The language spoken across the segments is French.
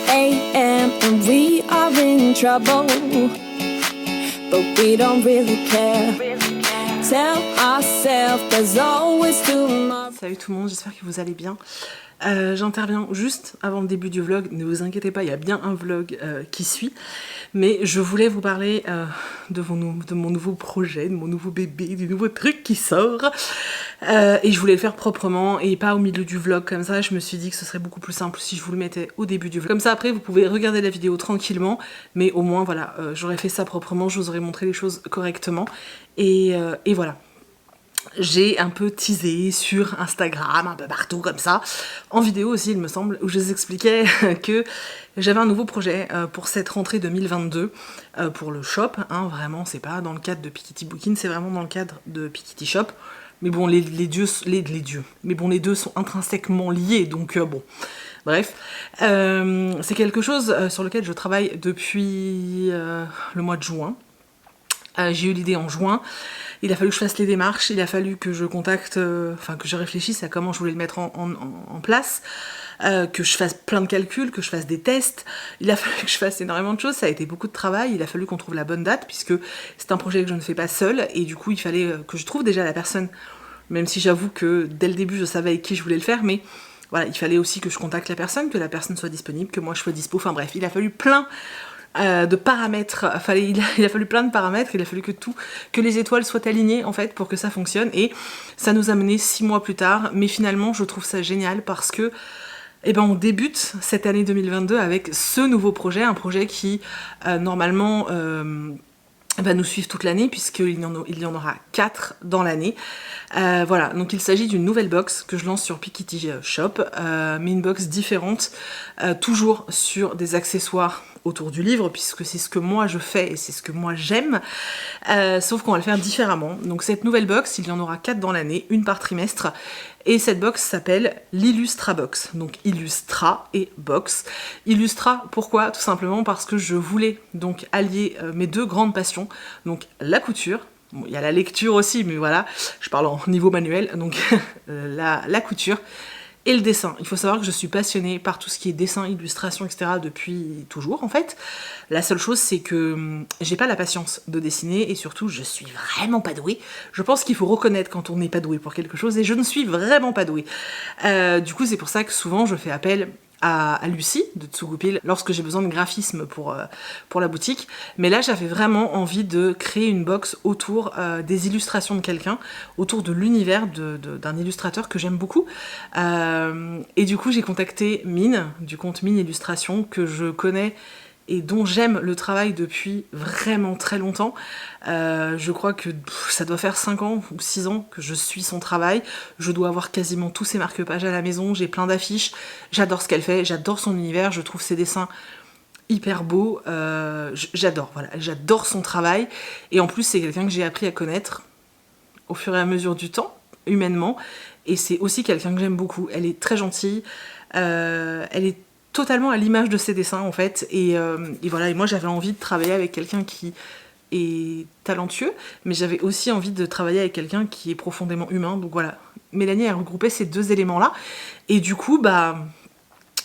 a.m. and we are in trouble, but we don't really care. Tell ourselves there's always tomorrow. Salut tout le monde, j'espère que vous allez bien. J'interviens juste avant le début du vlog, ne vous inquiétez pas, il y a bien un vlog qui suit, mais je voulais vous parler de mon nouveau projet, de mon nouveau bébé, du nouveau truc qui sort, et je voulais le faire proprement et pas au milieu du vlog comme ça. Je me suis dit que ce serait beaucoup plus simple si je vous le mettais au début du vlog, comme ça après vous pouvez regarder la vidéo tranquillement, mais au moins voilà, j'aurais fait ça proprement, je vous aurais montré les choses correctement, et voilà. J'ai un peu teasé sur Instagram, un peu partout comme ça, en vidéo aussi il me semble, où je vous expliquais que j'avais un nouveau projet pour cette rentrée 2022, pour le shop, hein, vraiment c'est pas dans le cadre de Piketty Booking, c'est vraiment dans le cadre de Piketty Shop, mais bon les deux sont intrinsèquement liés, donc bon, bref, c'est quelque chose sur lequel je travaille depuis le mois de juin. J'ai eu l'idée en juin, il a fallu que je fasse les démarches, il a fallu que je contacte, que je réfléchisse à comment je voulais le mettre en place, que je fasse plein de calculs, que je fasse des tests, il a fallu que je fasse énormément de choses, ça a été beaucoup de travail, il a fallu qu'on trouve la bonne date, puisque c'est un projet que je ne fais pas seule, et du coup il fallait que je trouve déjà la personne, même si j'avoue que dès le début je savais avec qui je voulais le faire, mais voilà, il fallait aussi que je contacte la personne, que la personne soit disponible, que moi je sois dispo, enfin bref, il a fallu plein de paramètres, il a fallu plein de paramètres, il a fallu que les étoiles soient alignées en fait pour que ça fonctionne, et ça nous a mené 6 mois plus tard, mais finalement je trouve ça génial parce que on débute cette année 2022 avec ce nouveau projet, un projet qui normalement va nous suivre toute l'année puisqu'il y en aura 4 dans l'année. Voilà, donc il s'agit d'une nouvelle box que je lance sur Piketty Shop, mais une box différente, toujours sur des accessoires autour du livre, puisque c'est ce que moi je fais et c'est ce que moi j'aime, sauf qu'on va le faire différemment. Donc cette nouvelle box, il y en aura 4 dans l'année, une par trimestre, et cette box s'appelle l'Illustra Box, donc Illustra et Box. Illustra, pourquoi? Tout simplement parce que je voulais donc allier mes deux grandes passions, donc la couture. Bon, il y a la lecture aussi, mais voilà, je parle en niveau manuel, donc la couture et le dessin. Il faut savoir que je suis passionnée par tout ce qui est dessin, illustration, etc. depuis toujours en fait. La seule chose c'est que j'ai pas la patience de dessiner et surtout je suis vraiment pas douée. Je pense qu'il faut reconnaître quand on n'est pas doué pour quelque chose et je ne suis vraiment pas douée. Du coup c'est pour ça que souvent je fais appel à Lucie de Tsugupil lorsque j'ai besoin de graphisme pour la boutique, mais là j'avais vraiment envie de créer une box autour des illustrations de quelqu'un, autour de l'univers d'un illustrateur que j'aime beaucoup, et du coup j'ai contacté Mine du compte Mine Illustration que je connais et dont j'aime le travail depuis vraiment très longtemps. Je crois que ça doit faire 5 ans ou 6 ans que je suis son travail. Je dois avoir quasiment tous ses marque-pages à la maison, j'ai plein d'affiches, j'adore ce qu'elle fait, j'adore son univers, je trouve ses dessins hyper beaux, j'adore, voilà, j'adore son travail, et en plus c'est quelqu'un que j'ai appris à connaître au fur et à mesure du temps, humainement, et c'est aussi quelqu'un que j'aime beaucoup. Elle est très gentille, elle est totalement à l'image de ses dessins en fait, et voilà, et moi j'avais envie de travailler avec quelqu'un qui est talentueux, mais j'avais aussi envie de travailler avec quelqu'un qui est profondément humain, donc voilà, Mélanie a regroupé ces deux éléments là, et du coup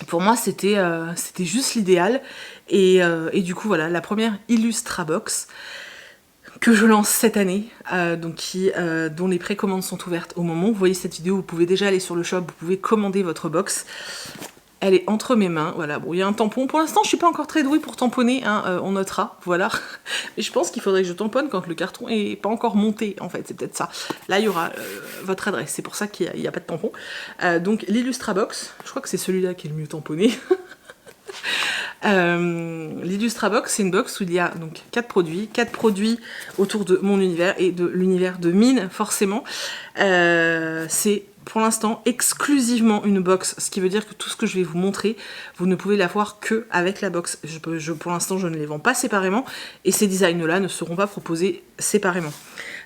pour moi c'était juste l'idéal, et du coup voilà, la première Illustra Box que je lance cette année, dont les précommandes sont ouvertes au moment où vous voyez cette vidéo, vous pouvez déjà aller sur le shop, vous pouvez commander votre box. Elle est entre mes mains, voilà, bon il y a un tampon, pour l'instant je suis pas encore très douée pour tamponner, hein, on notera, voilà, mais je pense qu'il faudrait que je tamponne quand le carton est pas encore monté, en fait, c'est peut-être ça. Là il y aura votre adresse, c'est pour ça qu'il n'y a pas de tampon. Donc l'Illustra Box, je crois que c'est celui-là qui est le mieux tamponné. L'Illustra Box, c'est une box où il y a donc 4 produits autour de mon univers et de l'univers de Mine, forcément. C'est pour l'instant exclusivement une box, ce qui veut dire que tout ce que je vais vous montrer, vous ne pouvez la voir que avec la box. Pour l'instant je ne les vends pas séparément, et ces designs-là ne seront pas proposés séparément.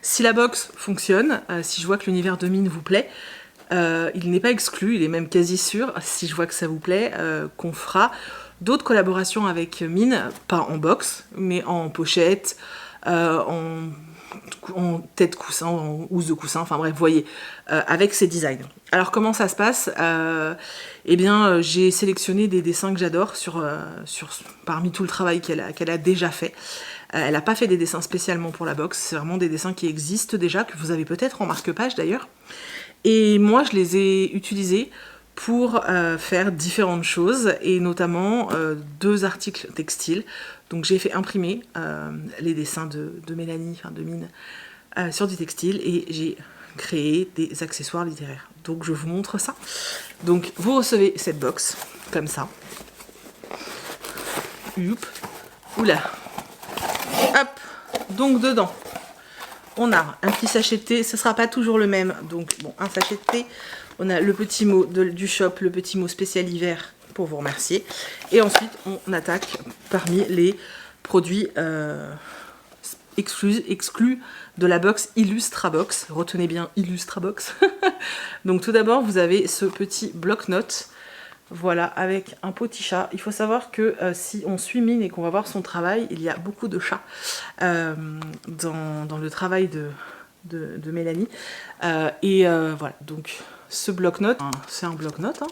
Si la box fonctionne, si je vois que l'univers de Mine vous plaît, il n'est pas exclu, il est même quasi sûr, si je vois que ça vous plaît, qu'on fera d'autres collaborations avec Mine, pas en box, mais en pochette, en en tête coussin, en housse de coussin, enfin bref, vous voyez, avec ces designs. Alors comment ça se passe? Eh bien, j'ai sélectionné des dessins que j'adore parmi tout le travail qu'elle a déjà fait. Elle n'a pas fait des dessins spécialement pour la box, c'est vraiment des dessins qui existent déjà, que vous avez peut-être en marque-page d'ailleurs. Et moi, je les ai utilisés pour faire différentes choses, et notamment 2 articles textiles. Donc j'ai fait imprimer les dessins de Mélanie, enfin de Mine, sur du textile, et j'ai créé des accessoires littéraires. Donc je vous montre ça. Donc vous recevez cette box, comme ça. Youp. Oula. Hop. Donc dedans, on a un petit sachet de thé, ce sera pas toujours le même, donc bon, un sachet de thé, on a le petit mot du shop, le petit mot spécial hiver pour vous remercier, et ensuite on attaque parmi les produits exclus de la box Illustrabox, retenez bien Illustrabox. Donc tout d'abord vous avez ce petit bloc-notes, voilà, avec un petit chat. Il faut savoir que si on suit Mine et qu'on va voir son travail, il y a beaucoup de chats dans le travail de Mélanie. Voilà, donc ce bloc-notes, c'est un bloc-notes, hein,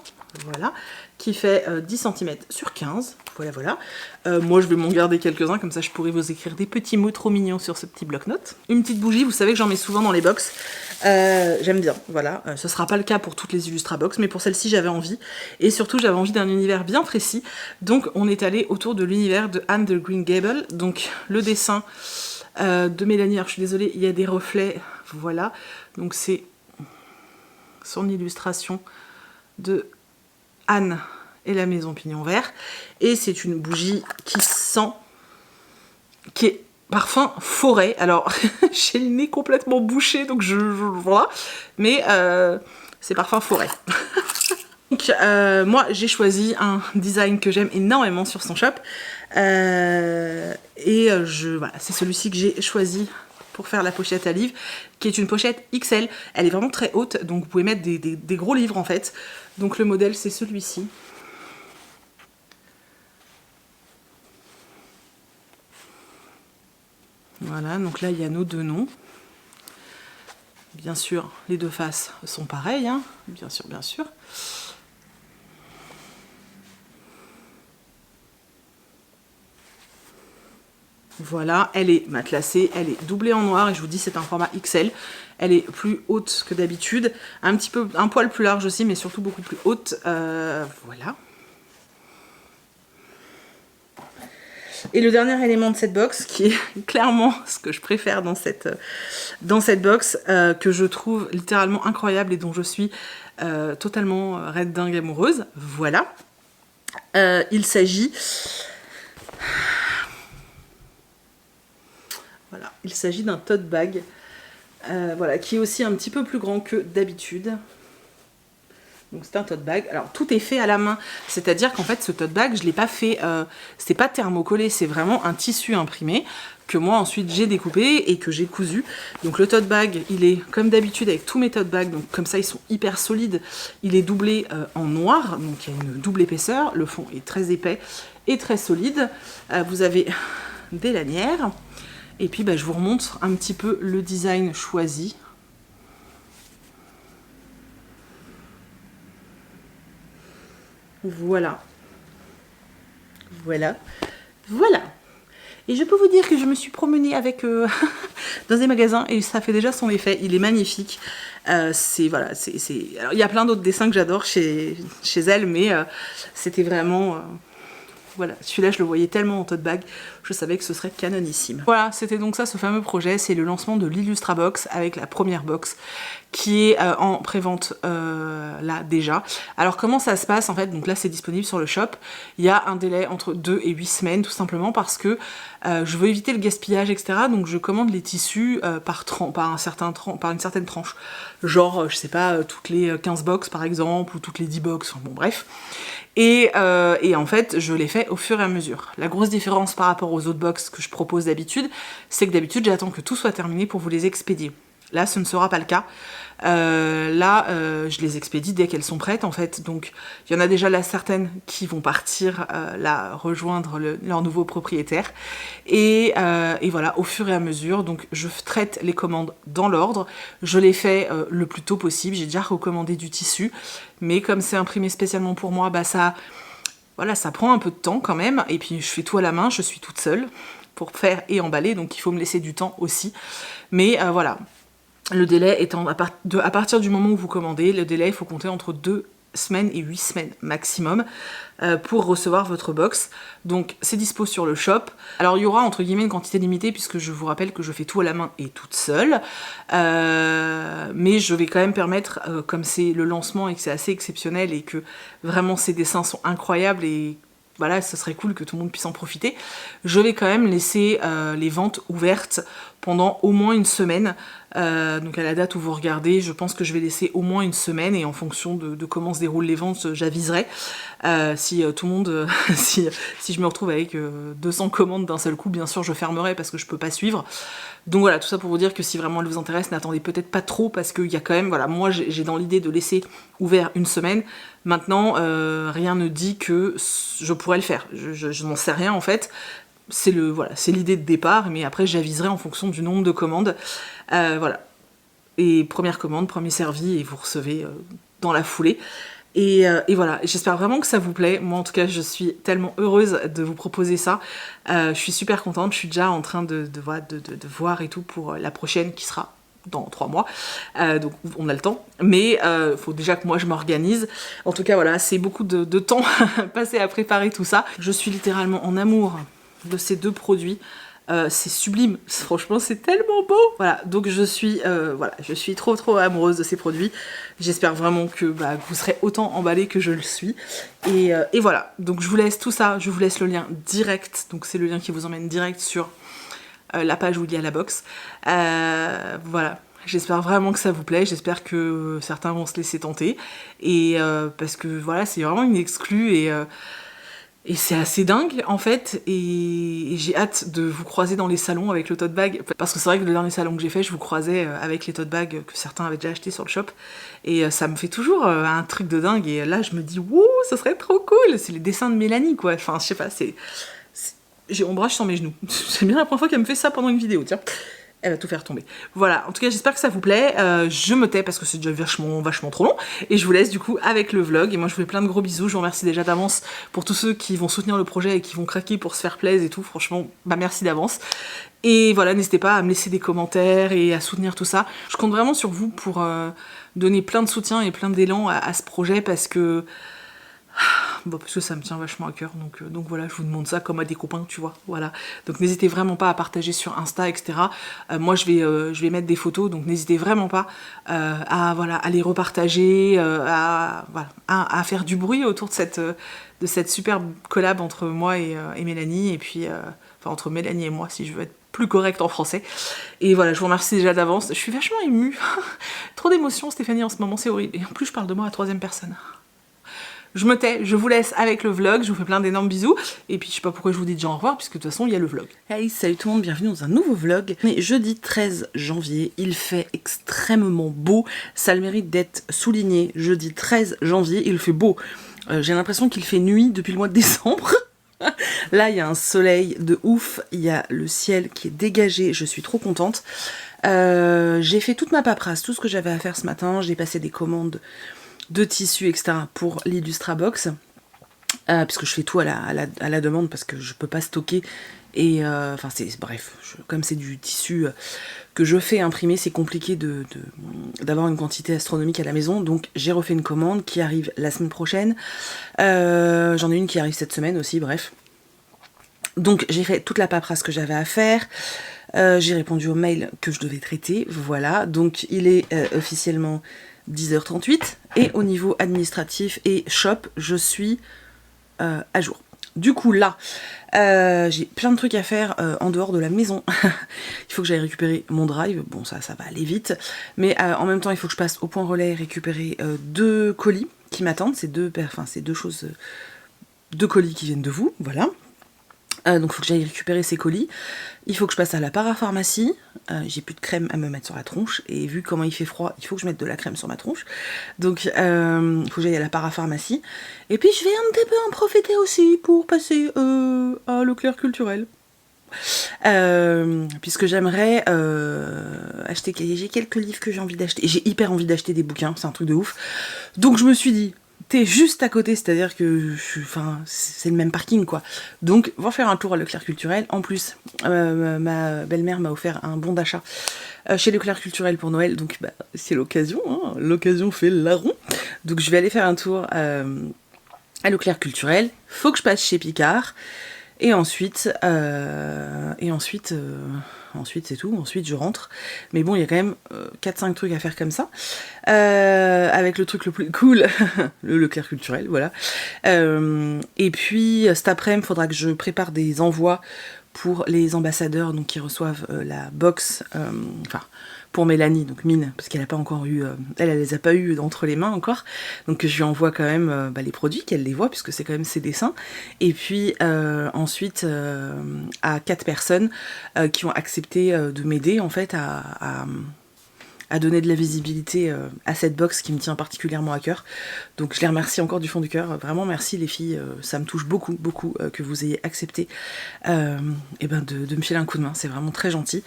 voilà, qui fait 10 cm sur 15. Voilà, voilà. Moi, je vais m'en garder quelques-uns, comme ça je pourrai vous écrire des petits mots trop mignons sur ce petit bloc-notes. Une petite bougie, vous savez que j'en mets souvent dans les box. J'aime bien, voilà. Ce sera pas le cas pour toutes les Illustrabox, mais pour celle-ci, j'avais envie. Et surtout, j'avais envie d'un univers bien précis. Donc, on est allé autour de l'univers de Anne de Green Gables. Donc, le dessin de Mélanie, alors je suis désolée, il y a des reflets, voilà. Donc, c'est son illustration de Anne et la maison pignon vert, et c'est une bougie qui sent, qui est parfum forêt. Alors j'ai le nez complètement bouché, donc voilà, mais c'est parfum forêt. Donc moi j'ai choisi un design que j'aime énormément sur son shop, voilà, c'est celui-ci que j'ai choisi pour faire la pochette à livres, qui est une pochette XL. Elle est vraiment très haute, donc vous pouvez mettre des gros livres en fait. Donc le modèle c'est celui-ci. Voilà, donc là il y a nos 2 noms. Bien sûr, les 2 faces sont pareilles, hein, bien sûr, bien sûr. Voilà, elle est matelassée, elle est doublée en noir, et je vous dis c'est un format XL. Elle est plus haute que d'habitude, un poil plus large aussi, mais surtout beaucoup plus haute. Voilà. Et le dernier élément de cette box, qui est clairement ce que je préfère dans cette box, que je trouve littéralement incroyable et dont je suis totalement raide dingue amoureuse, voilà. Il s'agit... Voilà, il s'agit d'un tote bag, voilà, qui est aussi un petit peu plus grand que d'habitude. Donc c'est un tote bag. Alors tout est fait à la main, c'est-à-dire qu'en fait ce tote bag, je l'ai pas fait, c'est pas thermocollé, c'est vraiment un tissu imprimé que moi ensuite j'ai découpé et que j'ai cousu. Donc le tote bag, il est comme d'habitude avec tous mes tote bags, donc comme ça ils sont hyper solides. Il est doublé en noir, donc il y a une double épaisseur, le fond est très épais et très solide. Vous avez des lanières. Et puis je vous remontre un petit peu le design choisi. Voilà. Voilà. Voilà. Et je peux vous dire que je me suis promenée avec dans des magasins et ça fait déjà son effet. Il est magnifique. Voilà, alors il y a plein d'autres dessins que j'adore chez elle, mais c'était vraiment... Voilà, celui-là je le voyais tellement en tote bag, je savais que ce serait canonissime. Voilà, c'était donc ça ce fameux projet, c'est le lancement de l'Illustrabox avec la première box qui est en prévente là déjà. Alors comment ça se passe en fait? Donc là c'est disponible sur le shop, il y a un délai entre 2 et 8 semaines tout simplement parce que je veux éviter le gaspillage etc. Donc je commande les tissus par une certaine tranche. Genre je sais pas, toutes les 15 box par exemple ou toutes les 10 box, bon bref. Et en fait, je les fais au fur et à mesure. La grosse différence par rapport aux autres box que je propose d'habitude, c'est que d'habitude, j'attends que tout soit terminé pour vous les expédier. Là, ce ne sera pas le cas. Je les expédie dès qu'elles sont prêtes en fait. Donc il y en a déjà là certaines qui vont partir là rejoindre leur nouveau propriétaire. Et voilà, au fur et à mesure, donc je traite les commandes dans l'ordre. Je les fais le plus tôt possible. J'ai déjà recommandé du tissu, mais comme c'est imprimé spécialement pour moi, bah ça prend un peu de temps quand même. Et puis je fais tout à la main, je suis toute seule pour faire et emballer, donc il faut me laisser du temps aussi. Mais voilà. Le délai étant à partir du moment où vous commandez, le délai, il faut compter entre 2 semaines et 8 semaines maximum pour recevoir votre box. Donc c'est dispo sur le shop. Alors il y aura entre guillemets une quantité limitée puisque je vous rappelle que je fais tout à la main et toute seule. Mais je vais quand même permettre, comme c'est le lancement et que c'est assez exceptionnel et que vraiment ces dessins sont incroyables et voilà, ce serait cool que tout le monde puisse en profiter. Je vais quand même laisser les ventes ouvertes pendant au moins une semaine. Donc à la date où vous regardez, je pense que je vais laisser au moins une semaine et en fonction de comment se déroulent les ventes, j'aviserai. Si tout le monde, si je me retrouve avec 200 commandes d'un seul coup, bien sûr je fermerai parce que je peux pas suivre. Donc voilà, tout ça pour vous dire que si vraiment elle vous intéresse, n'attendez peut-être pas trop parce qu'il y a quand même, voilà, moi j'ai dans l'idée de laisser ouvert une semaine. Maintenant, rien ne dit que je pourrais le faire. Je n'en sais rien en fait. C'est l'idée de départ, mais après j'aviserai en fonction du nombre de commandes. Voilà. Et première commande, premier servi, et vous recevez dans la foulée. Et voilà, j'espère vraiment que ça vous plaît. Moi en tout cas, je suis tellement heureuse de vous proposer ça. Je suis super contente, je suis déjà en train de voir et tout pour la prochaine qui sera dans 3 mois, donc on a le temps, mais faut déjà que moi je m'organise. En tout cas voilà, c'est beaucoup de temps passé à préparer tout ça. Je suis littéralement en amour de ces 2 produits. C'est sublime, franchement c'est tellement beau. Voilà, donc je suis trop amoureuse de ces produits. J'espère vraiment que vous serez autant emballés que je le suis. Et voilà, donc je vous laisse tout ça, je vous laisse le lien direct, donc c'est le lien qui vous emmène direct sur la page où il y a la box. Voilà, j'espère vraiment que ça vous plaît, j'espère que certains vont se laisser tenter. Et parce que voilà, c'est vraiment une exclue et c'est assez dingue en fait, et j'ai hâte de vous croiser dans les salons avec le tote bag, parce que c'est vrai que le dernier salon que j'ai fait, je vous croisais avec les tote bags que certains avaient déjà achetés sur le shop, et ça me fait toujours un truc de dingue, et là je me dis wouh, ça serait trop cool, c'est les dessins de Mélanie quoi, enfin je sais pas, j'ai ombrage sur mes genoux, c'est bien la première fois qu'elle me fait ça pendant une vidéo, tiens. Elle va tout faire tomber. Voilà, en tout cas j'espère que ça vous plaît. Je me tais parce que c'est déjà vachement trop long. Et je vous laisse du coup avec le vlog. Et moi je vous fais plein de gros bisous. Je vous remercie déjà d'avance pour tous ceux qui vont soutenir le projet et qui vont craquer pour se faire plaisir et tout. Franchement, merci d'avance. Et voilà, n'hésitez pas à me laisser des commentaires et à soutenir tout ça. Je compte vraiment sur vous pour donner plein de soutien et plein d'élan à ce projet parce que ça me tient vachement à cœur, donc voilà, je vous demande ça comme à des copains, tu vois, voilà. Donc n'hésitez vraiment pas à partager sur Insta, etc. Moi je vais mettre des photos, donc n'hésitez vraiment pas à les repartager, à faire du bruit autour de cette superbe collab entre moi et Mélanie, et puis entre Mélanie et moi, si je veux être plus correcte en français. Et voilà, je vous remercie déjà d'avance. Je suis vachement émue. Trop d'émotions, Stéphanie, en ce moment, c'est horrible. Et en plus, je parle de moi à 3e personne. Je me tais, je vous laisse avec le vlog, je vous fais plein d'énormes bisous, et puis je sais pas pourquoi je vous dis déjà au revoir, puisque de toute façon il y a le vlog. Hey, salut tout le monde, bienvenue dans un nouveau vlog. Mais jeudi 13 janvier, il fait extrêmement beau, ça a le mérite d'être souligné. Jeudi 13 janvier, il fait beau. J'ai l'impression qu'il fait nuit depuis le mois de décembre. Là, il y a un soleil de ouf, il y a le ciel qui est dégagé, je suis trop contente. J'ai fait toute ma paperasse, tout ce que j'avais à faire ce matin, j'ai passé des commandes de tissus, etc. pour l'Illustrabox, puisque je fais tout à la demande, parce que je peux pas stocker, et comme c'est du tissu que je fais imprimer, c'est compliqué d'avoir une quantité astronomique à la maison, donc j'ai refait une commande qui arrive la semaine prochaine, j'en ai une qui arrive cette semaine aussi, bref. Donc j'ai fait toute la paperasse que j'avais à faire, j'ai répondu au mail que je devais traiter, voilà, donc il est officiellement 10h38, et au niveau administratif et shop, je suis à jour. Du coup là, j'ai plein de trucs à faire en dehors de la maison. Il faut que j'aille récupérer mon drive, bon ça va aller vite, mais en même temps il faut que je passe au point relais récupérer 2 colis qui m'attendent, c'est 2 colis qui viennent de vous, voilà. Donc il faut que j'aille récupérer ces colis. Il faut que je passe à la parapharmacie. J'ai plus de crème à me mettre sur la tronche. Et vu comment il fait froid, il faut que je mette de la crème sur ma tronche. Donc il faut que j'aille à la parapharmacie. Et puis je vais un petit peu en profiter aussi pour passer à Leclerc Culturel. Puisque j'aimerais acheter. J'ai quelques livres que j'ai envie d'acheter. J'ai hyper envie d'acheter des bouquins. C'est un truc de ouf. Donc je me suis dit... T'es juste à côté, c'est-à-dire que c'est le même parking quoi. Donc, va faire un tour à Leclerc Culturel. En plus, ma belle-mère m'a offert un bon d'achat chez Leclerc Culturel pour Noël. Donc, c'est l'occasion, hein. L'occasion fait le larron. Donc, je vais aller faire un tour à Leclerc Culturel. Faut que je passe chez Picard. Et ensuite, ensuite c'est tout, ensuite je rentre. Mais bon, il y a quand même 4-5 trucs à faire comme ça. Avec le truc le plus cool, le Leclerc Culturel, voilà. Et puis cet après-midi, il faudra que je prépare des envois pour les ambassadeurs donc, qui reçoivent la box, pour Mélanie, donc Mine, parce qu'elle n'a pas encore eu, elle les a pas eu entre les mains encore, donc je lui envoie quand même les produits, qu'elle les voit, puisque c'est quand même ses dessins, et puis ensuite à 4 personnes qui ont accepté de m'aider en fait à donner de la visibilité à cette box qui me tient particulièrement à cœur. Donc je les remercie encore du fond du cœur. Vraiment merci les filles, ça me touche beaucoup que vous ayez accepté de me filer un coup de main, c'est vraiment très gentil.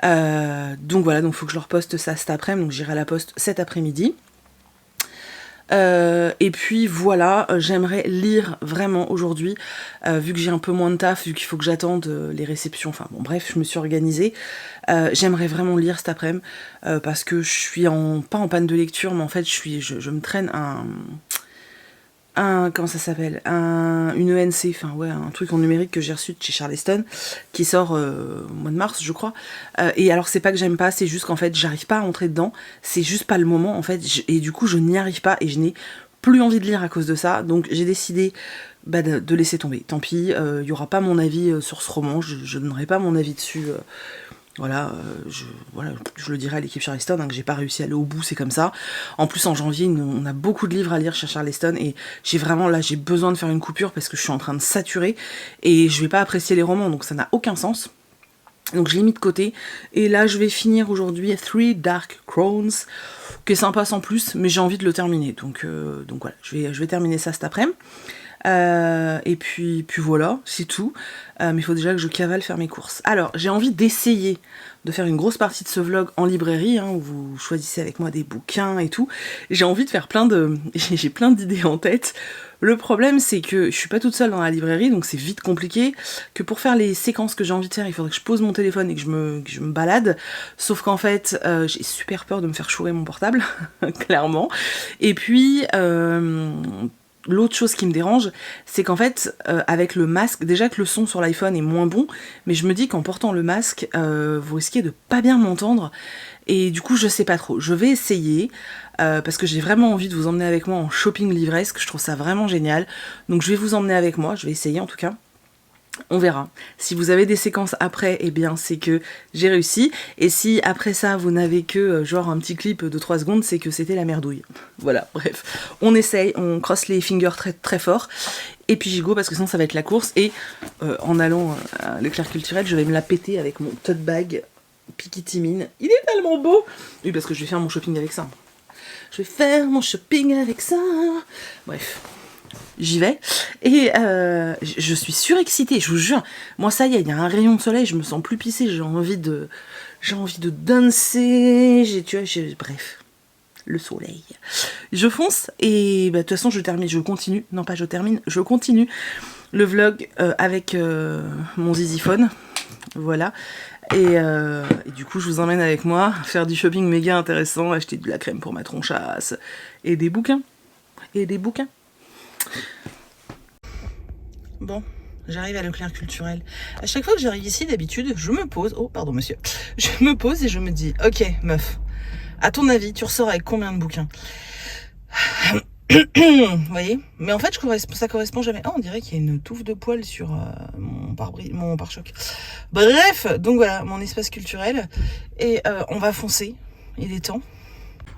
Donc voilà, donc il faut que je leur poste ça cet après-midi, donc j'irai à la poste cet après-midi. Et puis voilà, j'aimerais lire vraiment aujourd'hui, vu que j'ai un peu moins de taf, vu qu'il faut que j'attende les réceptions, enfin bon bref, je me suis organisée, j'aimerais vraiment lire cet après-midi, parce que je suis pas en panne de lecture, mais en fait je me traîne comment ça s'appelle, une ENC, enfin ouais, un truc en numérique que j'ai reçu de chez Charleston, qui sort au mois de mars je crois, et alors c'est pas que j'aime pas, c'est juste qu'en fait j'arrive pas à entrer dedans, c'est juste pas le moment en fait, et du coup je n'y arrive pas, et je n'ai plus envie de lire à cause de ça, donc j'ai décidé de laisser tomber, tant pis, il y aura pas mon avis sur ce roman, je donnerai pas mon avis dessus, voilà, je le dirai à l'équipe Charleston, que j'ai pas réussi à aller au bout, c'est comme ça. En plus en janvier, on a beaucoup de livres à lire chez Charleston, et j'ai besoin de faire une coupure parce que je suis en train de saturer, et je vais pas apprécier les romans, donc ça n'a aucun sens. Donc je l'ai mis de côté, et là je vais finir aujourd'hui Three Dark Crowns, qui est sympa sans plus, mais j'ai envie de le terminer, donc voilà, je vais terminer ça cet après-midi. Et puis voilà, c'est tout. Mais il faut déjà que je cavale faire mes courses. Alors, j'ai envie d'essayer de faire une grosse partie de ce vlog en librairie, où vous choisissez avec moi des bouquins et tout. J'ai envie de faire j'ai plein d'idées en tête. Le problème, c'est que je suis pas toute seule dans la librairie, donc c'est vite compliqué. Que pour faire les séquences que j'ai envie de faire, il faudrait que je pose mon téléphone et que je me balade. Sauf qu'en fait, j'ai super peur de me faire chourer mon portable, clairement. Et puis... l'autre chose qui me dérange, c'est qu'en fait, avec le masque, déjà que le son sur l'iPhone est moins bon, mais je me dis qu'en portant le masque, vous risquez de pas bien m'entendre, et du coup, je sais pas trop. Je vais essayer, parce que j'ai vraiment envie de vous emmener avec moi en shopping livresque, je trouve ça vraiment génial, donc je vais vous emmener avec moi, je vais essayer en tout cas. On verra. Si vous avez des séquences après, eh bien c'est que j'ai réussi. Et si après ça vous n'avez que genre un petit clip de 3 secondes, c'est que c'était la merdouille. Voilà, bref. On essaye, on crosse les fingers très très fort. Et puis j'y go parce que sinon ça va être la course. Et en allant à Leclerc Culturel, je vais me la péter avec mon tote bag Pikitimine. Il est tellement beau. Oui, parce que je vais faire mon shopping avec ça. Je vais faire mon shopping avec ça. Bref. J'y vais, et je suis surexcitée, je vous jure. Moi ça y est, il y a un rayon de soleil, je me sens plus pissée, j'ai envie de danser, bref, le soleil. Je fonce, et de toute façon je continue le vlog avec mon ziziphone, voilà. Et du coup je vous emmène avec moi faire du shopping méga intéressant, acheter de la crème pour ma tronchasse, et des bouquins, Bon, j'arrive à Leclerc Culturel. À chaque fois que j'arrive ici, d'habitude, je me pose... Oh, pardon, monsieur. Je me pose et je me dis, ok, meuf, à ton avis, tu ressors avec combien de bouquins? Vous voyez? Mais en fait, ça correspond jamais... Oh, on dirait qu'il y a une touffe de poils sur mon pare-choc. Bref, donc voilà, mon espace culturel. Et on va foncer. Il est temps.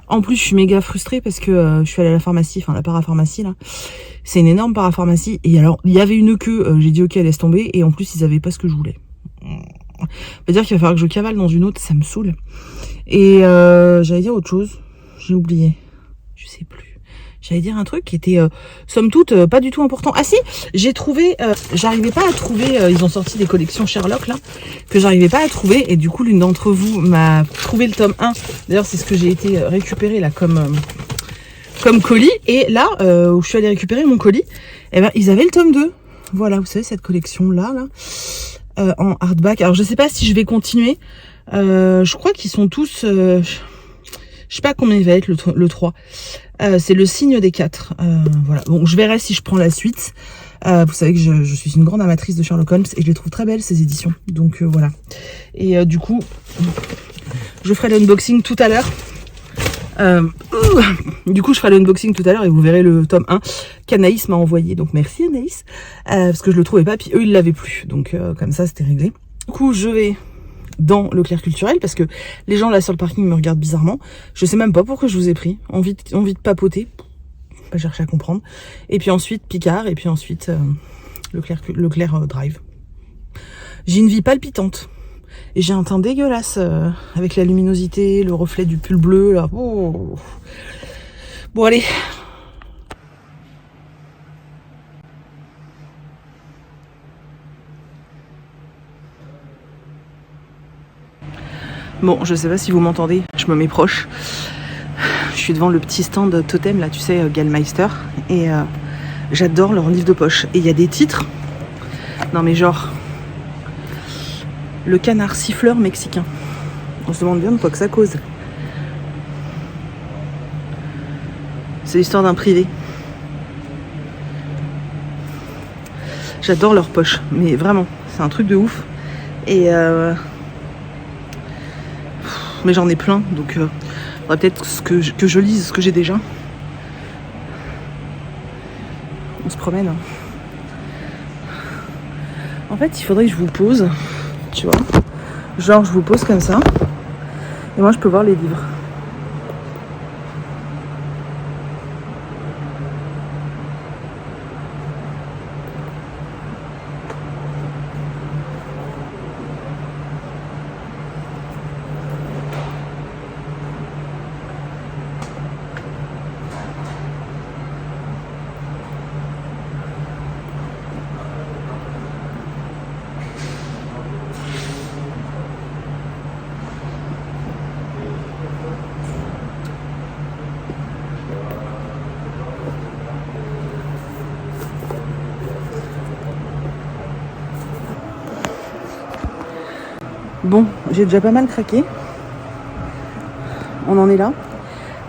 En plus, je suis méga frustrée parce que je suis allée à la pharmacie, enfin la parapharmacie là. C'est une énorme parapharmacie. Et alors, il y avait une queue, j'ai dit ok, laisse tomber. Et en plus, ils avaient pas ce que je voulais. Ça veut dire qu'il va falloir que je cavale dans une autre, ça me saoule. Et j'allais dire autre chose. J'ai oublié. Je sais plus. J'allais dire un truc qui était, somme toute, pas du tout important. Ah si, j'ai trouvé, j'arrivais pas à trouver, ils ont sorti des collections Sherlock là, que j'arrivais pas à trouver. Et du coup, l'une d'entre vous m'a trouvé le tome 1. D'ailleurs, c'est ce que j'ai été récupérer là comme colis. Et là, où je suis allée récupérer mon colis, eh ben, ils avaient le tome 2. Voilà, vous savez, cette collection là, en hardback. Alors, je sais pas si je vais continuer. Je crois qu'ils sont tous... je sais pas combien il va être le 3. C'est le signe des 4. Voilà. Bon, je verrai si je prends la suite. Vous savez que je suis une grande amatrice de Sherlock Holmes et je les trouve très belles ces éditions. Donc voilà. Et du coup, je ferai l'unboxing tout à l'heure. Du coup, je ferai l'unboxing tout à l'heure et vous verrez le tome 1 qu'Anaïs m'a envoyé. Donc merci Anaïs. Parce que je le trouvais pas, puis eux ils l'avaient plus. Donc comme ça, c'était réglé. Du coup, je vais dans Leclerc Culturel parce que les gens là sur le parking me regardent bizarrement. Je sais même pas pourquoi je vous ai pris. Envie de papoter. Pas chercher à comprendre. Et puis ensuite Picard et puis ensuite Leclerc Drive. J'ai une vie palpitante. Et j'ai un teint dégueulasse avec la luminosité, le reflet du pull bleu là. Oh. Bon allez. Bon, je sais pas si vous m'entendez, je me mets proche. Je suis devant le petit stand totem là, tu sais, Gallmeister. Et j'adore leurs livres de poche. Et il y a des titres. Non mais genre... Le canard siffleur mexicain. On se demande bien de quoi que ça cause. C'est l'histoire d'un privé. J'adore leurs poches. Mais vraiment, c'est un truc de ouf. Et... mais j'en ai plein, donc faudrait peut-être que je lise ce que j'ai déjà. On se promène. En fait, il faudrait que je vous pose, tu vois. Genre, je vous pose comme ça. Et moi, je peux voir les livres. Bon, j'ai déjà pas mal craqué. On en est là.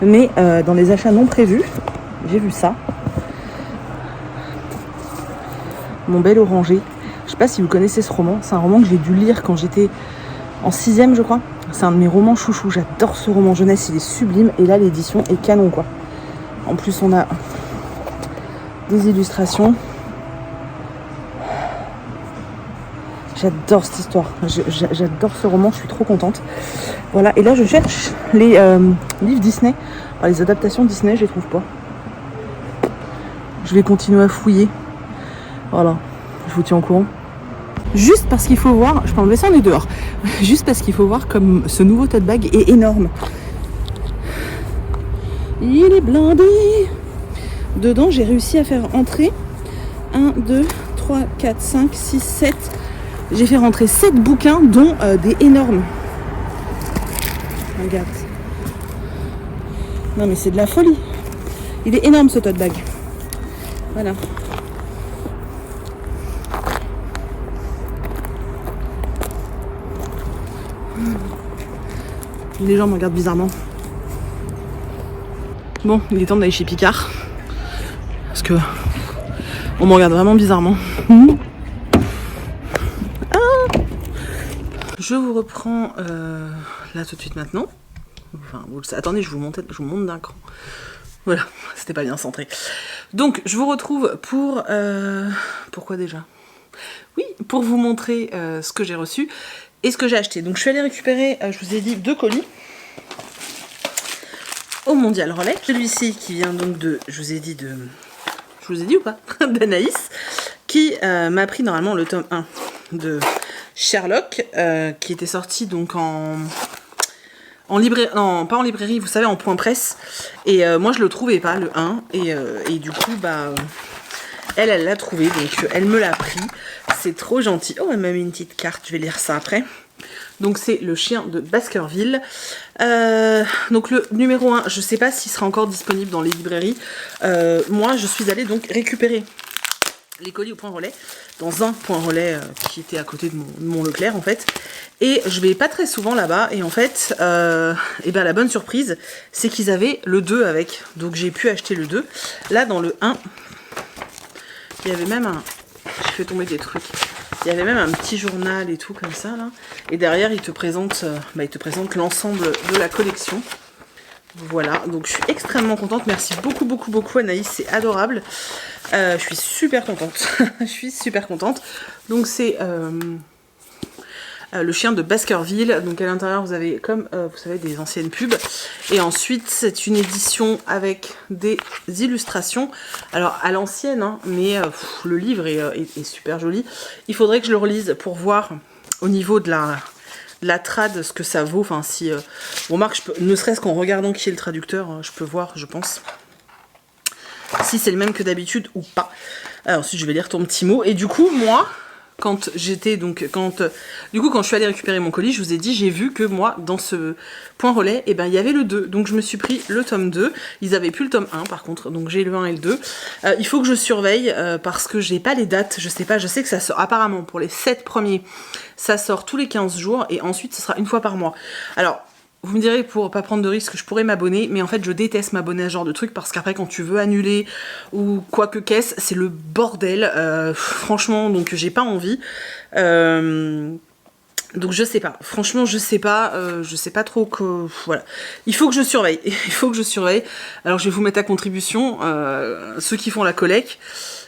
Mais dans les achats non prévus, j'ai vu ça. Mon bel orangé. Je sais pas si vous connaissez ce roman. C'est un roman que j'ai dû lire quand j'étais en 6e, je crois. C'est un de mes romans chouchous. J'adore ce roman jeunesse. Il est sublime. Et là, l'édition est canon, quoi. En plus, on a des illustrations. J'adore cette histoire. J'adore ce roman. Je suis trop contente. Voilà. Et là, je cherche les livres Disney. Alors, les adaptations Disney, je les trouve pas. Je vais continuer à fouiller. Voilà. Je vous tiens au courant. Juste parce qu'il faut voir, je peux enlever ça, on est dehors. Juste parce qu'il faut voir comme ce nouveau tote bag est énorme. Il est blindé. Dedans, j'ai réussi à faire entrer 1, 2, 3, 4, 5, 6, 7. J'ai fait rentrer 7 bouquins, dont des énormes. Regarde. Non mais c'est de la folie. Il est énorme ce tote bag. Voilà. Les gens me regardent bizarrement. Bon, il est temps d'aller chez Picard. Parce que on me regarde vraiment bizarrement. Je vous reprends là tout de suite maintenant. Enfin, vous le savez. Attendez, je vous monte d'un cran. Voilà, c'était pas bien centré. Donc, je vous retrouve pour... pourquoi déjà ? Oui, pour vous montrer ce que j'ai reçu et ce que j'ai acheté. Donc, je suis allée récupérer, je vous ai dit, 2 colis. au Mondial Relais. Celui-ci qui vient donc de, je vous ai dit ou pas, d'Anaïs, qui m'a pris normalement le tome 1 de Sherlock, qui était sorti donc en librairie, non pas en librairie, vous savez, en point presse, et moi je le trouvais pas, le 1, et du coup bah elle l'a trouvé, donc elle me l'a pris, c'est trop gentil. Oh, elle m'a mis une petite carte, je vais lire ça après. Donc c'est le chien de Baskerville. Donc le numéro 1, je sais pas s'il sera encore disponible dans les librairies. Moi je suis allée donc récupérer les colis au point relais, dans un point relais qui était à côté de mon Leclerc en fait. Et je vais pas très souvent là-bas, et en fait, et ben la bonne surprise, c'est qu'ils avaient le 2 avec. Donc j'ai pu acheter le 2. Là dans le 1, il y avait même un... Je fais tomber des trucs. Il y avait même un petit journal et tout comme ça là. Et derrière il te présente l'ensemble de la collection. Voilà, donc je suis extrêmement contente. Merci beaucoup Anaïs, c'est adorable. Je suis super contente. Je suis super contente. Donc c'est le chien de Baskerville. Donc à l'intérieur vous avez comme vous savez des anciennes pubs. Et ensuite c'est une édition avec des illustrations. Alors à l'ancienne, hein, mais le livre est super joli. Il faudrait que je le relise pour voir au niveau de la trad ce que ça vaut. Enfin si bon Marc, ne serait-ce qu'en regardant qui est le traducteur, je peux voir, je pense, si c'est le même que d'habitude ou pas. Alors, ensuite je vais lire ton petit mot. Et du coup moi, quand j'étais donc quand je suis allée récupérer mon colis, je vous ai dit, j'ai vu que moi dans ce point relais, et ben il y avait le 2. Donc je me suis pris le tome 2. Ils avaient plus le tome 1 par contre. Donc j'ai le 1 et le 2. Il faut que je surveille parce que j'ai pas les dates, je sais pas, je sais que ça sort apparemment pour les 7 premiers, ça sort tous les 15 jours et ensuite ce sera une fois par mois. Alors vous me direz, pour pas prendre de risque, je pourrais m'abonner, mais en fait je déteste m'abonner à ce genre de truc parce qu'après quand tu veux annuler ou quoi que qu'est-ce, c'est le bordel, franchement, donc j'ai pas envie. Donc je sais pas, franchement je sais pas trop que... Voilà, il faut que je surveille, Alors je vais vous mettre à contribution, ceux qui font la collecte,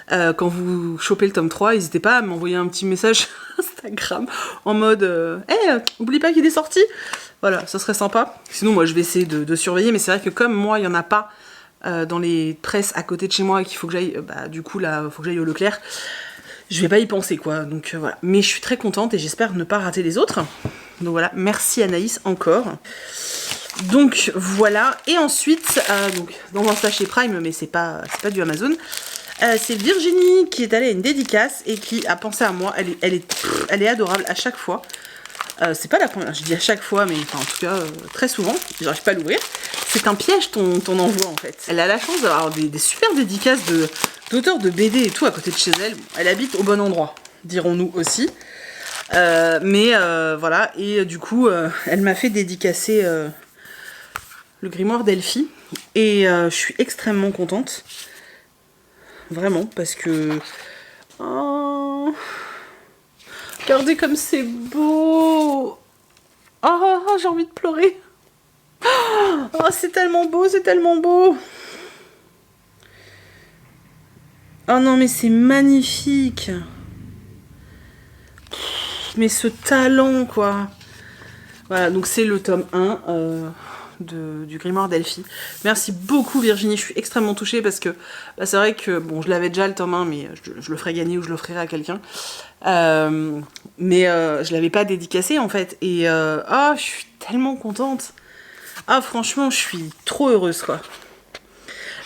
quand vous chopez le tome 3, n'hésitez pas à m'envoyer un petit message Instagram en mode oublie pas qu'il est sorti. Voilà, ça serait sympa. Sinon, moi, je vais essayer de surveiller. Mais c'est vrai que comme moi, il n'y en a pas dans les presses à côté de chez moi et qu'il faut que j'aille... du coup, là, il faut que j'aille au Leclerc. Je vais pas y penser, quoi. Donc, voilà. Mais je suis très contente et j'espère ne pas rater les autres. Donc, voilà. Merci Anaïs, encore. Donc, voilà. Et ensuite, donc, dans un sachet Prime, mais c'est pas du Amazon... c'est Virginie qui est allée à une dédicace et qui a pensé à moi. Elle est adorable à chaque fois. C'est pas la première, je dis à chaque fois, mais enfin, en tout cas très souvent. J'arrive pas à l'ouvrir. C'est un piège ton envoi en fait. Elle a la chance d'avoir des super dédicaces d'auteurs de BD et tout à côté de chez elle. Elle habite au bon endroit, dirons-nous aussi. Mais voilà, et du coup, elle m'a fait dédicacer le grimoire d'Elfie. Et je suis extrêmement contente. Vraiment, parce que... Oh, regardez comme c'est beau. Oh, j'ai envie de pleurer. Oh, c'est tellement beau, c'est tellement beau. Oh non, mais c'est magnifique. Mais ce talent, quoi. Voilà, donc c'est le tome 1 du grimoire d'Elfie. Merci beaucoup Virginie, je suis extrêmement touchée parce que c'est vrai que, bon, je l'avais déjà le tome 1, mais je le ferai gagner ou je l'offrirai à quelqu'un. Mais je l'avais pas dédicacé en fait. Et oh, je suis tellement contente. Ah, franchement, je suis trop heureuse, quoi.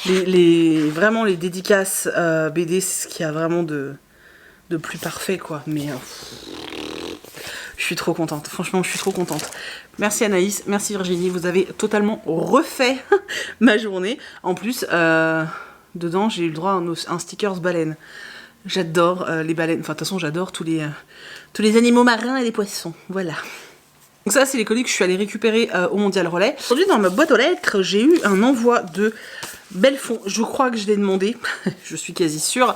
Vraiment, les dédicaces BD, c'est ce qu'il y a vraiment de plus parfait, quoi. Mais je suis trop contente. Franchement, je suis trop contente. Merci Anaïs, merci Virginie. Vous avez totalement refait ma journée. En plus, dedans, j'ai eu le droit à un stickers baleine. J'adore les baleines. Enfin, de toute façon, j'adore tous les animaux marins et les poissons. Voilà. Donc ça, c'est les colis que je suis allée récupérer au Mondial Relais. Aujourd'hui, dans ma boîte aux lettres, j'ai eu un envoi de Belfond. Je crois que je l'ai demandé. Je suis quasi sûre.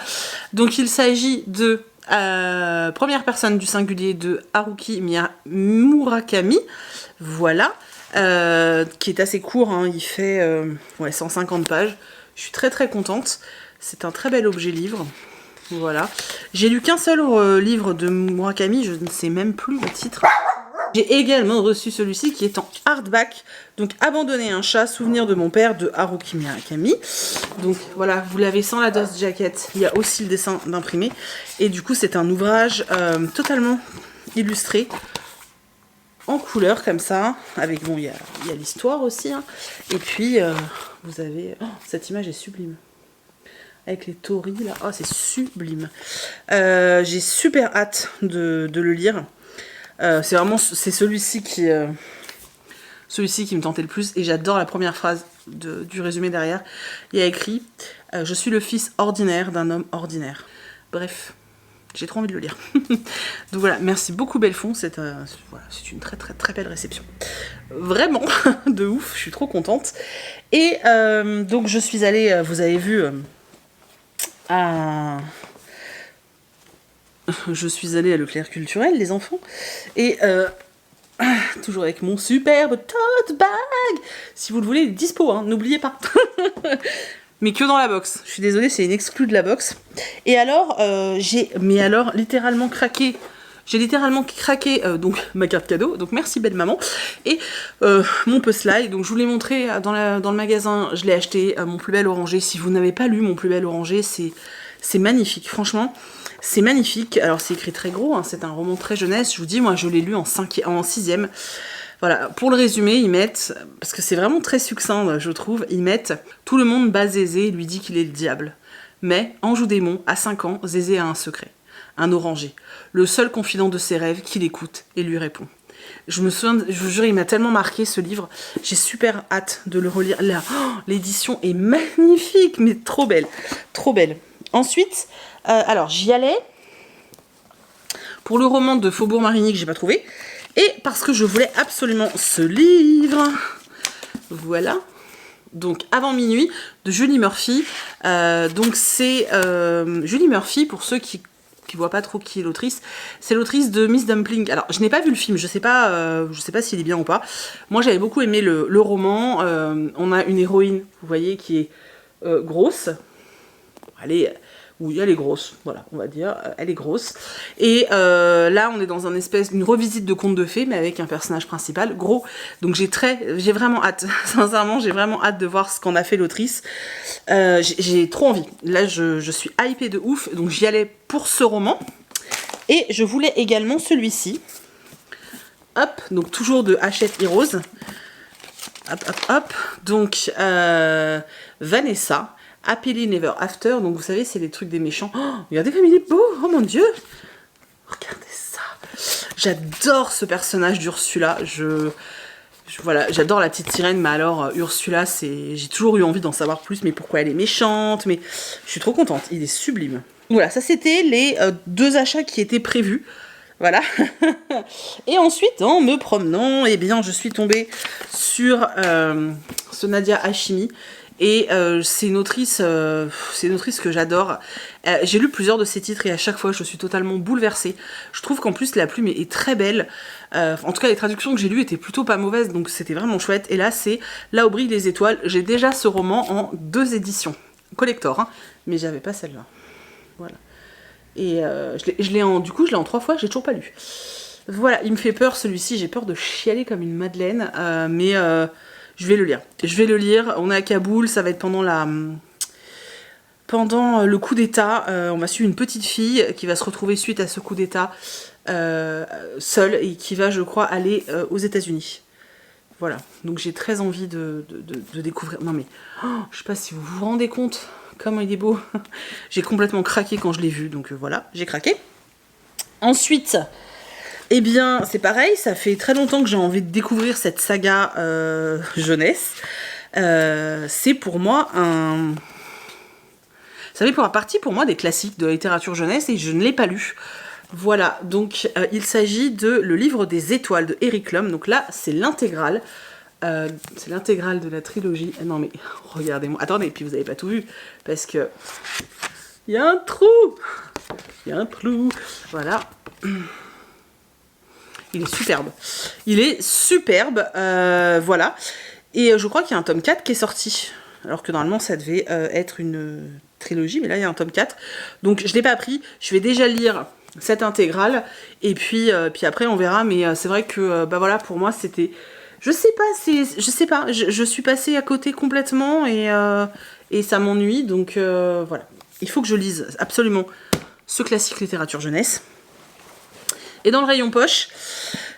Donc, il s'agit de première personne du singulier de Haruki Murakami. Voilà. Qui est assez court. Hein. Il fait 150 pages. Je suis très très contente. C'est un très bel objet livre. Voilà. J'ai lu qu'un seul livre de Murakami. Je ne sais même plus le titre. J'ai également reçu celui-ci qui est en hardback. Donc Abandonner un chat, souvenir de mon père de Haruki Murakami. Donc voilà, vous l'avez sans la dust jacket. Il y a aussi le dessin d'imprimé. Et du coup c'est un ouvrage totalement illustré. En couleur comme ça. Avec bon, il y a l'histoire aussi. Hein. Et puis vous avez... Oh, cette image est sublime. Avec les torii là. Oh c'est sublime. J'ai super hâte de le lire. C'est celui-ci qui me tentait le plus et j'adore la première phrase du résumé derrière. Il y a écrit je suis le fils ordinaire d'un homme ordinaire. Bref, j'ai trop envie de le lire. Donc voilà, merci beaucoup Belfond, c'est une très très très belle réception. Vraiment, de ouf, je suis trop contente. Et donc je suis allée, vous avez vu, je suis allée à Leclerc Culturel, les enfants, et toujours avec mon superbe tote bag. Si vous le voulez, il est dispo, hein, n'oubliez pas. Mais que dans la box. Je suis désolée, c'est une exclue de la box. Et alors, j'ai littéralement craqué. J'ai littéralement craqué donc ma carte cadeau. Donc merci belle maman. Et mon puzzle. Donc je vous l'ai montré dans le magasin. Je l'ai acheté. Mon plus bel oranger. Si vous n'avez pas lu Mon plus bel oranger, c'est magnifique. Franchement. C'est magnifique, alors c'est écrit très gros, hein, c'est un roman très jeunesse, je vous dis, moi je l'ai lu en 6e. Voilà, pour le résumé, ils mettent, parce que c'est vraiment très succinct, je trouve, ils mettent « Tout le monde bat Zézé et lui dit qu'il est le diable. Mais, Anjou démon, à 5 ans, Zézé a un secret, un oranger, le seul confident de ses rêves qui l'écoute et lui répond. » Je me souviens, je vous jure, il m'a tellement marqué ce livre, j'ai super hâte de le relire. L'édition est magnifique, mais trop belle, trop belle. Ensuite, alors j'y allais pour le roman de Faubourg-Marigny que j'ai pas trouvé et parce que je voulais absolument ce livre. Voilà. Donc Avant minuit de Julie Murphy. Donc c'est Julie Murphy, pour ceux qui voient pas trop qui est l'autrice, c'est l'autrice de Miss Dumpling. Alors je n'ai pas vu le film, je sais pas s'il est bien ou pas. Moi j'avais beaucoup aimé le roman. On a une héroïne, vous voyez, qui est grosse. Oui, elle est grosse, voilà, on va dire, elle est grosse. Et là, on est dans une revisite de contes de fées, mais avec un personnage principal gros. Donc j'ai vraiment hâte, sincèrement, j'ai vraiment hâte de voir ce qu'en a fait l'autrice. J'ai trop envie. Là, je suis hypée de ouf, donc j'y allais pour ce roman. Et je voulais également celui-ci. Hop, donc toujours de Hachette Heroes. Hop, hop, hop. Donc, Vanessa. Happily Never After, donc vous savez, c'est les trucs des méchants. Oh, regardez comme il est beau, oh mon dieu! Regardez ça! J'adore ce personnage d'Ursula, voilà, j'adore la petite sirène, mais alors Ursula, j'ai toujours eu envie d'en savoir plus, mais pourquoi elle est méchante, mais je suis trop contente, il est sublime. Voilà, ça c'était les 2 achats qui étaient prévus. Voilà. Et ensuite, en me promenant, eh bien, je suis tombée sur ce Nadia Hashimi. Et c'est une autrice que j'adore. J'ai lu plusieurs de ses titres et à chaque fois je suis totalement bouleversée. Je trouve qu'en plus la plume est très belle. En tout cas les traductions que j'ai lues étaient plutôt pas mauvaises, donc c'était vraiment chouette. Et là c'est Là où brillent les étoiles. J'ai déjà ce roman en 2 éditions. Collector, hein, mais j'avais pas celle-là. Voilà. Et je l'ai en 3 fois, j'ai toujours pas lu. Voilà, il me fait peur celui-ci, j'ai peur de chialer comme une madeleine, mais... je vais le lire. On est à Kaboul, ça va être pendant le coup d'état. On va suivre une petite fille qui va se retrouver suite à ce coup d'état seule et qui va, je crois, aller aux États-Unis. Voilà. Donc j'ai très envie de découvrir. Non mais, je sais pas si vous vous rendez compte comment il est beau. J'ai complètement craqué quand je l'ai vu, donc voilà, j'ai craqué. Ensuite. Eh bien, c'est pareil, ça fait très longtemps que j'ai envie de découvrir cette saga jeunesse. C'est pour moi ça fait partie pour moi des classiques de la littérature jeunesse et je ne l'ai pas lu. Voilà, donc il s'agit de Le Livre des Étoiles de Eric Lhomme. Donc là, c'est l'intégrale. C'est l'intégrale de la trilogie. Non mais, regardez-moi. Attendez, puis vous n'avez pas tout vu. Parce que... il y a un trou. Voilà. Il est superbe, voilà. Et je crois qu'il y a un tome 4 qui est sorti. Alors que normalement ça devait être une trilogie, mais là il y a un tome 4. Donc je ne l'ai pas pris, je vais déjà lire cette intégrale. Et puis après on verra, mais c'est vrai que bah voilà, pour moi c'était... Je sais pas, je suis passée à côté complètement et ça m'ennuie, donc voilà. Il faut que je lise absolument ce classique littérature jeunesse. Et dans le rayon poche,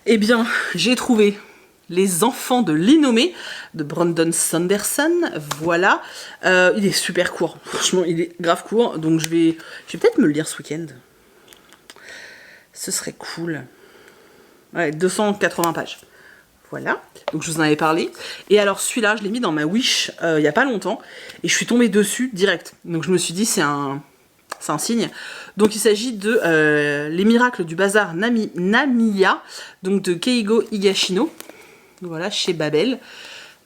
eh bien, j'ai trouvé Les Enfants de l'Innommé de Brandon Sanderson. Voilà. Il est super court. Franchement, il est grave court. Donc je vais peut-être me le lire ce week-end. Ce serait cool. Ouais, 280 pages. Voilà. Donc je vous en avais parlé. Et alors celui-là, je l'ai mis dans ma Wish il n'y a pas longtemps. Et je suis tombée dessus direct. Donc je me suis dit, c'est un signe. Donc il s'agit de Les Miracles du Bazar Namiya, donc de Keigo Higashino, voilà, chez Babel.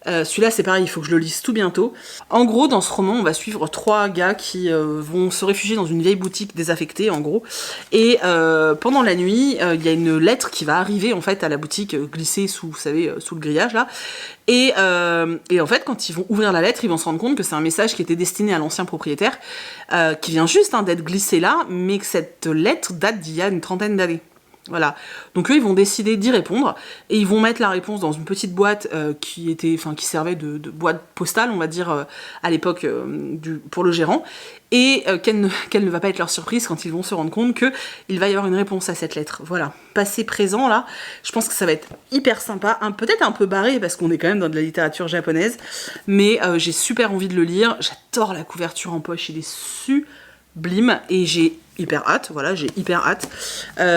Celui-là c'est pareil, il faut que je le lise tout bientôt. En gros, dans ce roman, on va suivre 3 gars qui vont se réfugier dans une vieille boutique désaffectée, en gros. Et pendant la nuit, il y a une lettre qui va arriver en fait à la boutique, glissée sous, vous savez, sous le grillage là. Et en fait, quand ils vont ouvrir la lettre, ils vont se rendre compte que c'est un message qui était destiné à l'ancien propriétaire, qui vient juste d'être glissé là, mais que cette lettre date d'il y a une 30aine d'années. Voilà. Donc eux, ils vont décider d'y répondre, et ils vont mettre la réponse dans une petite boîte qui servait de boîte postale, on va dire, à l'époque pour le gérant, et quelle ne va pas être leur surprise quand ils vont se rendre compte qu'il va y avoir une réponse à cette lettre. Voilà. Passé, présent, là, je pense que ça va être hyper sympa, peut-être un peu barré, parce qu'on est quand même dans de la littérature japonaise, mais j'ai super envie de le lire. J'adore la couverture en poche, il est sublime, et j'ai hyper hâte, voilà, j'ai hyper hâte.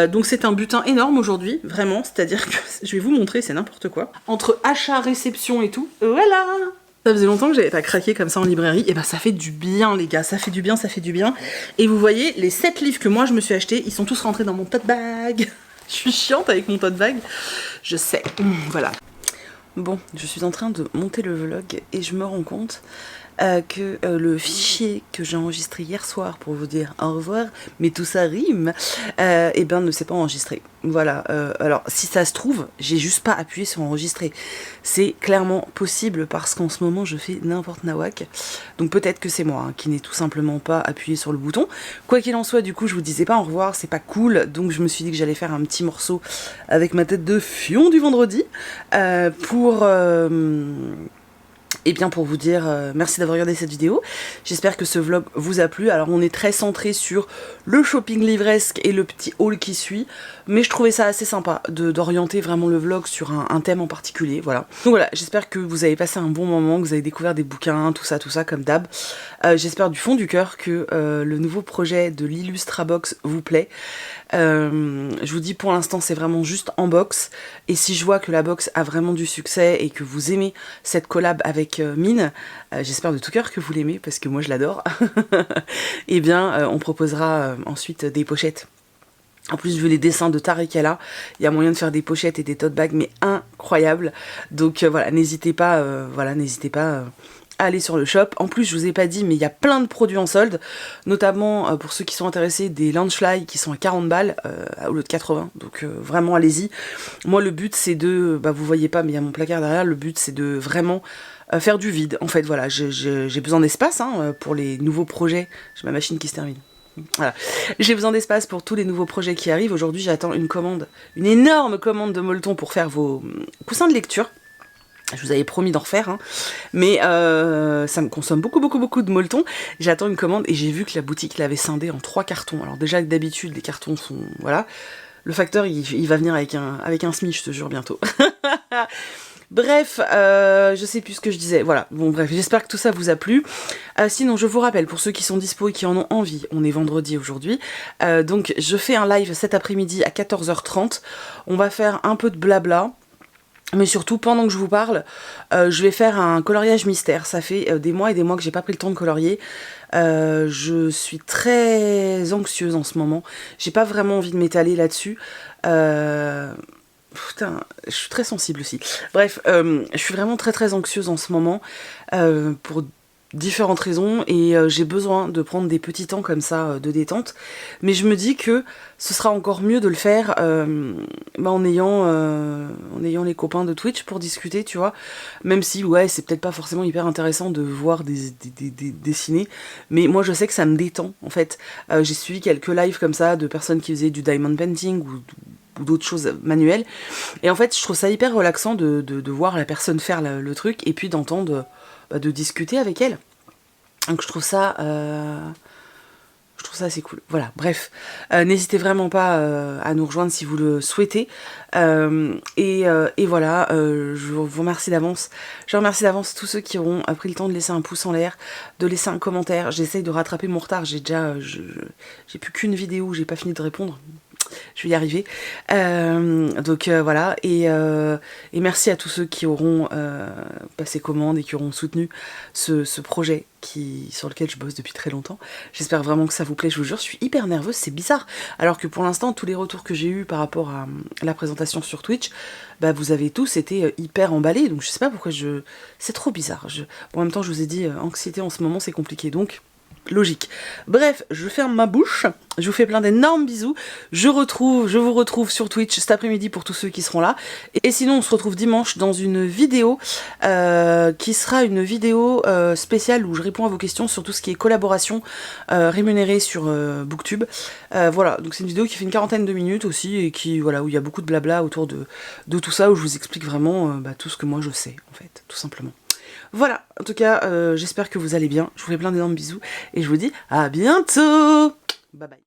Donc c'est un butin énorme aujourd'hui, vraiment, c'est-à-dire que, je vais vous montrer, c'est n'importe quoi. Entre achat, réception et tout, voilà. Ça faisait longtemps que j'avais pas craqué comme ça en librairie, et ben ça fait du bien les gars, ça fait du bien, ça fait du bien. Et vous voyez, les 7 livres que moi je me suis achetés, ils sont tous rentrés dans mon tote bag. Je suis chiante avec mon tote bag, je sais, voilà. Bon, je suis en train de monter le vlog et je me rends compte que le fichier que j'ai enregistré hier soir pour vous dire au revoir, mais tout ça rime, et ben ne s'est pas enregistré. Voilà, alors si ça se trouve, j'ai juste pas appuyé sur enregistrer. C'est clairement possible parce qu'en ce moment je fais n'importe nawak. Donc peut-être que c'est moi qui n'ai tout simplement pas appuyé sur le bouton. Quoi qu'il en soit, du coup je vous disais pas au revoir, c'est pas cool, donc je me suis dit que j'allais faire un petit morceau avec ma tête de fion du vendredi et bien pour vous dire merci d'avoir regardé cette vidéo. J'espère que ce vlog vous a plu. Alors on est très centré sur le shopping livresque et le petit haul qui suit, mais je trouvais ça assez sympa d'orienter vraiment le vlog sur un thème en particulier, voilà. Donc voilà, j'espère que vous avez passé un bon moment, que vous avez découvert des bouquins, tout ça comme d'hab. J'espère du fond du cœur que le nouveau projet de l'Illustrabox vous plaît. Je vous dis, pour l'instant c'est vraiment juste en box, et si je vois que la box a vraiment du succès et que vous aimez cette collab avec Mine, j'espère de tout cœur que vous l'aimez parce que moi je l'adore. Et bien on proposera ensuite des pochettes. En plus, vu les dessins de Tari qu'elle a, il y a moyen de faire des pochettes et des tote bags, mais incroyables. Donc voilà, n'hésitez pas, à aller sur le shop. En plus, je vous ai pas dit, mais il y a plein de produits en solde, notamment pour ceux qui sont intéressés, des Loungefly qui sont à 40 balles au lieu de 80. Donc vraiment, allez-y. Moi, le but, c'est de, vous voyez pas, mais il y a mon placard derrière. Le but, c'est de vraiment faire du vide. En fait, voilà, j'ai besoin d'espace pour les nouveaux projets. J'ai ma machine qui se termine. Voilà. J'ai besoin d'espace pour tous les nouveaux projets qui arrivent. Aujourd'hui, j'attends une énorme commande de Molleton pour faire vos coussins de lecture. Je vous avais promis d'en refaire, mais ça me consomme beaucoup de Molleton. J'attends une commande et j'ai vu que la boutique l'avait scindé en 3 cartons. Alors déjà que d'habitude les cartons sont... Voilà. Le facteur il va venir avec un SMI, je te jure, bientôt. Bref, je sais plus ce que je disais, voilà, bon bref, j'espère que tout ça vous a plu. Sinon, je vous rappelle, pour ceux qui sont dispo et qui en ont envie, on est vendredi aujourd'hui, donc je fais un live cet après-midi à 14h30, on va faire un peu de blabla, mais surtout, pendant que je vous parle, je vais faire un coloriage mystère. Ça fait des mois et des mois que j'ai pas pris le temps de colorier. Je suis très anxieuse en ce moment, j'ai pas vraiment envie de m'étaler là-dessus. Putain, je suis très sensible aussi. Bref, je suis vraiment très anxieuse en ce moment pour différentes raisons et j'ai besoin de prendre des petits temps comme ça de détente, mais je me dis que ce sera encore mieux de le faire en ayant les copains de Twitch pour discuter, tu vois, même si ouais c'est peut-être pas forcément hyper intéressant de voir des dessiner, mais moi je sais que ça me détend en fait. J'ai suivi quelques lives comme ça de personnes qui faisaient du diamond painting ou d'autres choses manuelles, et en fait je trouve ça hyper relaxant de voir la personne faire le truc et puis d'entendre de discuter avec elle. Donc je trouve ça assez cool. Voilà, bref. N'hésitez vraiment pas à nous rejoindre si vous le souhaitez. Et voilà, je vous remercie d'avance. Je remercie d'avance tous ceux qui auront pris le temps de laisser un pouce en l'air, de laisser un commentaire. J'essaye de rattraper mon retard. J'ai plus qu'une vidéo où j'ai pas fini de répondre. Je vais y arriver. Donc voilà, et merci à tous ceux qui auront passé commande et qui auront soutenu ce projet sur lequel je bosse depuis très longtemps. J'espère vraiment que ça vous plaît, je vous jure, je suis hyper nerveuse, c'est bizarre. Alors que pour l'instant, tous les retours que j'ai eus par rapport à la présentation sur Twitch, vous avez tous été hyper emballés, donc je sais pas pourquoi c'est trop bizarre. Bon, en même temps, je vous ai dit, anxiété en ce moment, c'est compliqué, donc logique. Bref, je ferme ma bouche, je vous fais plein d'énormes bisous, je vous retrouve sur Twitch cet après-midi pour tous ceux qui seront là, et sinon on se retrouve dimanche dans une vidéo qui sera une vidéo spéciale où je réponds à vos questions sur tout ce qui est collaboration rémunérée sur Booktube. Voilà, donc c'est une vidéo qui fait une 40aine de minutes aussi, et où il y a beaucoup de blabla autour de tout ça, où je vous explique vraiment tout ce que moi je sais, en fait, tout simplement. Voilà, en tout cas, j'espère que vous allez bien. Je vous fais plein d'énormes bisous et je vous dis à bientôt. Bye bye.